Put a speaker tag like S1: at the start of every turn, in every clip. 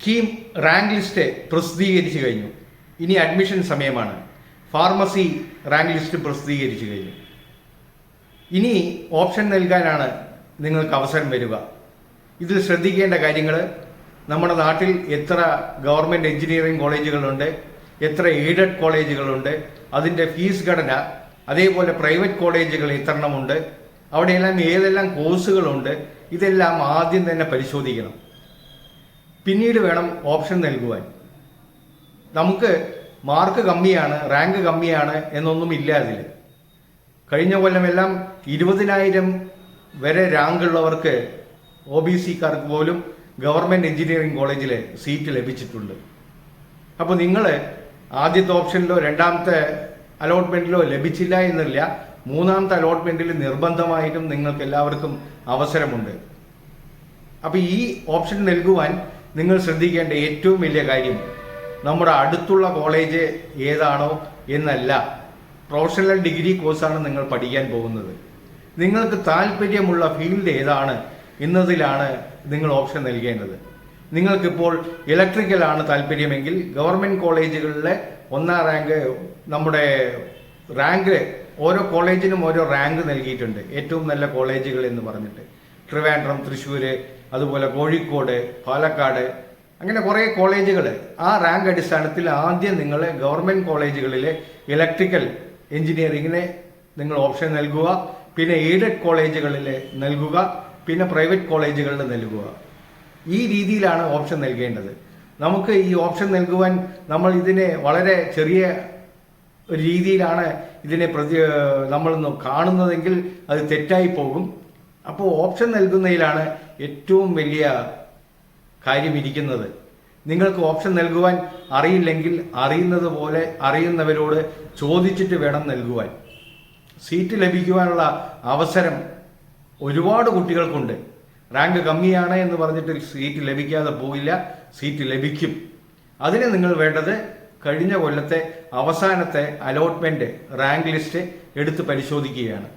S1: Scheme rank list പ്രസിദ്ധീകരിച്ചു കഴിഞ്ഞു. ഇനി അഡ്മിഷൻ സമയമാണ്. ഫാർമസി റാങ്ക് ലിസ്റ്റ് പ്രസിദ്ധീകരിച്ചു കഴിഞ്ഞു. ഇനി ഓപ്ഷൻ നൽകാനാണ് നിങ്ങൾക്ക് അവസരം വരിക. ഇതിൽ ശ്രദ്ധിക്കേണ്ട കാര്യങ്ങൾ, നമ്മുടെ നാട്ടിൽ എത്ര ഗവൺമെൻറ് എഞ്ചിനീയറിംഗ് കോളേജുകളുണ്ട്, എത്ര എയ്ഡഡ് കോളേജുകളുണ്ട്, അതിൻ്റെ ഫീസ് ഘടന, അതേപോലെ പ്രൈവറ്റ് കോളേജുകൾ എത്രണ്ണമുണ്ട്, അവിടെയെല്ലാം ഏതെല്ലാം കോഴ്സുകളുണ്ട്, ഇതെല്ലാം ആദ്യം തന്നെ പരിശോധിക്കണം. പിന്നീട് വേണം ഓപ്ഷൻ നൽകുവാൻ. നമുക്ക് മാർക്ക് കമ്മിയാണ്, റാങ്ക് കമ്മിയാണ് എന്നൊന്നും ഇല്ല അതിൽ. കഴിഞ്ഞ കൊല്ലമെല്ലാം 20,000 വരെ റാങ്കുള്ളവർക്ക്, OBC-ക്കാർക്ക് പോലും ഗവൺമെൻറ് എഞ്ചിനീയറിംഗ് കോളേജിൽ സീറ്റ് ലഭിച്ചിട്ടുണ്ട്. അപ്പോൾ നിങ്ങൾ ആദ്യത്തെ ഓപ്ഷനിലോ രണ്ടാമത്തെ അലോട്ട്മെൻറ്റിലോ ലഭിച്ചില്ല എന്നില്ല, മൂന്നാമത്തെ അലോട്ട്മെൻറ്റിൽ നിർബന്ധമായിട്ടും നിങ്ങൾക്ക് എല്ലാവർക്കും അവസരമുണ്ട്. അപ്പോൾ ഈ ഓപ്ഷൻ നൽകുവാൻ നിങ്ങൾ ശ്രദ്ധിക്കേണ്ട ഏറ്റവും വലിയ കാര്യം നമ്മുടെ അടുത്തുള്ള കോളേജ് ഏതാണോ എന്നല്ല, പ്രൊഫഷണൽ ഡിഗ്രി കോഴ്സാണ് നിങ്ങൾ പഠിക്കാൻ പോകുന്നത്. നിങ്ങൾക്ക് താല്പര്യമുള്ള ഫീൽഡ് ഏതാണ് എന്നതിലാണ് നിങ്ങൾ ഓപ്ഷൻ നൽകേണ്ടത്. നിങ്ങൾക്കിപ്പോൾ ഇലക്ട്രിക്കലാണ് താല്പര്യമെങ്കിൽ ഗവൺമെൻറ് കോളേജുകളിലെ 1ാം റാങ്ക്, നമ്മുടെ റാങ്ക് ഓരോ കോളേജിനും ഓരോ റാങ്ക് നൽകിയിട്ടുണ്ട്, ഏറ്റവും നല്ല കോളേജുകൾ എന്ന് പറഞ്ഞിട്ട്. ട്രിവാൻഡ്രം, തൃശ്ശൂർ, അതുപോലെ കോഴിക്കോട്, പാലക്കാട്, അങ്ങനെ കുറേ കോളേജുകൾ. ആ റാങ്ക് അടിസ്ഥാനത്തിൽ ആദ്യം നിങ്ങൾ ഗവൺമെൻറ് കോളേജുകളിലെ ഇലക്ട്രിക്കൽ എഞ്ചിനീയറിങ്ങിന് നിങ്ങൾ ഓപ്ഷൻ നൽകുക, പിന്നെ എയ്ഡഡ് കോളേജുകളിൽ നൽകുക, പിന്നെ പ്രൈവറ്റ് കോളേജുകളിൽ നൽകുക. ഈ രീതിയിലാണ് ഓപ്ഷൻ നൽകേണ്ടത്. നമുക്ക് ഈ ഓപ്ഷൻ നൽകുവാൻ നമ്മൾ ഇതിനെ വളരെ ചെറിയ ഒരു രീതിയിലാണ് ഇതിനെ നമ്മൾ കാണുന്നതെങ്കിൽ അത് തെറ്റായി പോകും. അപ്പോൾ ഓപ്ഷൻ നൽകുന്നതിലാണ് ഏറ്റവും വലിയ കാര്യം ഇരിക്കുന്നത്. നിങ്ങൾക്ക് ഓപ്ഷൻ നൽകുവാൻ അറിയില്ലെങ്കിൽ അറിയുന്നത് പോലെ അറിയുന്നവരോട് ചോദിച്ചിട്ട് വേണം നൽകുവാൻ. സീറ്റ് ലഭിക്കുവാനുള്ള അവസരം ഒരുപാട് കുട്ടികൾക്കുണ്ട്. റാങ്ക് കമ്മിയാണ് എന്ന് പറഞ്ഞിട്ട് സീറ്റ് ലഭിക്കാതെ പോകില്ല, സീറ്റ് ലഭിക്കും. അതിന് നിങ്ങൾ വേണ്ടത് കഴിഞ്ഞ കൊല്ലത്തെ അവസാനത്തെ അലോട്ട്മെന്റ് റാങ്ക് ലിസ്റ്റ് എടുത്ത് പരിശോധിക്കുകയാണ്.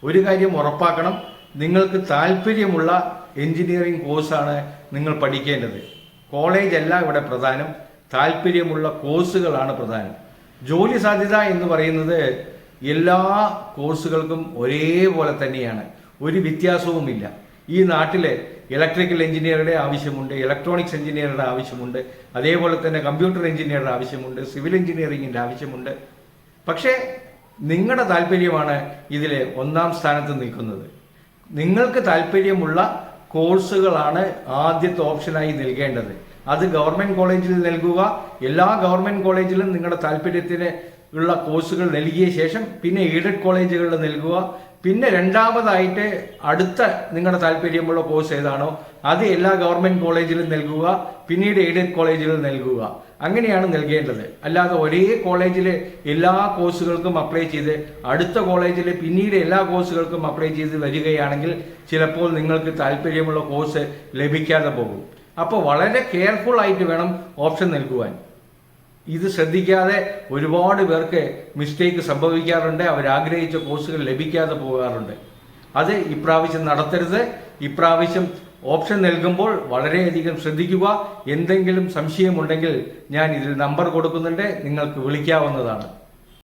S1: ഒരു കാര്യം ഉറപ്പാക്കണം, നിങ്ങൾക്ക് താല്പര്യമുള്ള എഞ്ചിനീയറിംഗ് കോഴ്സാണ് നിങ്ങൾ പഠിക്കേണ്ടത്. കോളേജ് അല്ല ഇവിടെ പ്രധാനം, താല്പര്യമുള്ള കോഴ്സുകളാണ് പ്രധാനം. ജോലി സാധ്യത എന്ന് പറയുന്നത് എല്ലാ കോഴ്സുകൾക്കും ഒരേപോലെ തന്നെയാണ്, ഒരു വ്യത്യാസവുമില്ല. ഈ നാട്ടിലെ ഇലക്ട്രിക്കൽ എഞ്ചിനീയറുടെ ആവശ്യമുണ്ട്, ഇലക്ട്രോണിക്സ് എഞ്ചിനീയറുടെ ആവശ്യമുണ്ട്, അതേപോലെ തന്നെ കമ്പ്യൂട്ടർ എഞ്ചിനീയറുടെ ആവശ്യമുണ്ട്, സിവിൽ എഞ്ചിനീയറിംഗിൻ്റെ ആവശ്യമുണ്ട്. പക്ഷേ നിങ്ങളുടെ താല്പര്യമാണ് ഇതിൽ 1ാം സ്ഥാനത്ത് നിൽക്കുന്നത്. നിങ്ങൾക്ക് താല്പര്യമുള്ള കോഴ്സുകളാണ് ആദ്യത്തെ ഓപ്ഷനായി നൽകേണ്ടത്. അത് ഗവൺമെൻറ് കോളേജിൽ നൽകുക. എല്ലാ ഗവൺമെൻറ് കോളേജിലും നിങ്ങളുടെ താല്പര്യത്തിന് ഉള്ള കോഴ്സുകൾ നൽകിയ ശേഷം പിന്നെ എയ്ഡഡ് കോളേജുകളിൽ നൽകുക. പിന്നെ രണ്ടാമതായിട്ട് അടുത്ത നിങ്ങളുടെ താല്പര്യമുള്ള കോഴ്സ് ഏതാണോ അത് എല്ലാ ഗവൺമെൻറ് കോളേജിലും നൽകുക, പിന്നീട് എയ്ഡഡ് കോളേജിൽ നൽകുക. അങ്ങനെയാണ് നൽകേണ്ടത്. അല്ലാതെ ഒരേ കോളേജിലെ എല്ലാ കോഴ്സുകൾക്കും അപ്ലൈ ചെയ്ത് അടുത്ത കോളേജിലെ പിന്നീട് എല്ലാ കോഴ്സുകൾക്കും അപ്ലൈ ചെയ്ത് വരികയാണെങ്കിൽ ചിലപ്പോൾ നിങ്ങൾക്ക് താല്പര്യമുള്ള കോഴ്സ് ലഭിക്കാതെ പോകും. അപ്പോൾ വളരെ കെയർഫുൾ ആയിട്ട് വേണം ഓപ്ഷൻ നൽകുവാൻ. ഇത് ശ്രദ്ധിക്കാതെ ഒരുപാട് പേർക്ക് മിസ്റ്റേക്ക് സംഭവിക്കാറുണ്ട്, അവരാഗ്രഹിച്ച കോഴ്സുകൾ ലഭിക്കാതെ പോകാറുണ്ട്. അത് ഇപ്രാവശ്യം നടത്തരുത്. ഇപ്രാവശ്യം ഓപ്ഷൻ നൽകുമ്പോൾ വളരെയധികം ശ്രദ്ധിക്കുക. എന്തെങ്കിലും സംശയമുണ്ടെങ്കിൽ ഞാൻ ഇതിൽ നമ്പർ കൊടുക്കുന്നുണ്ട്, നിങ്ങൾക്ക് വിളിക്കാവുന്നതാണ്.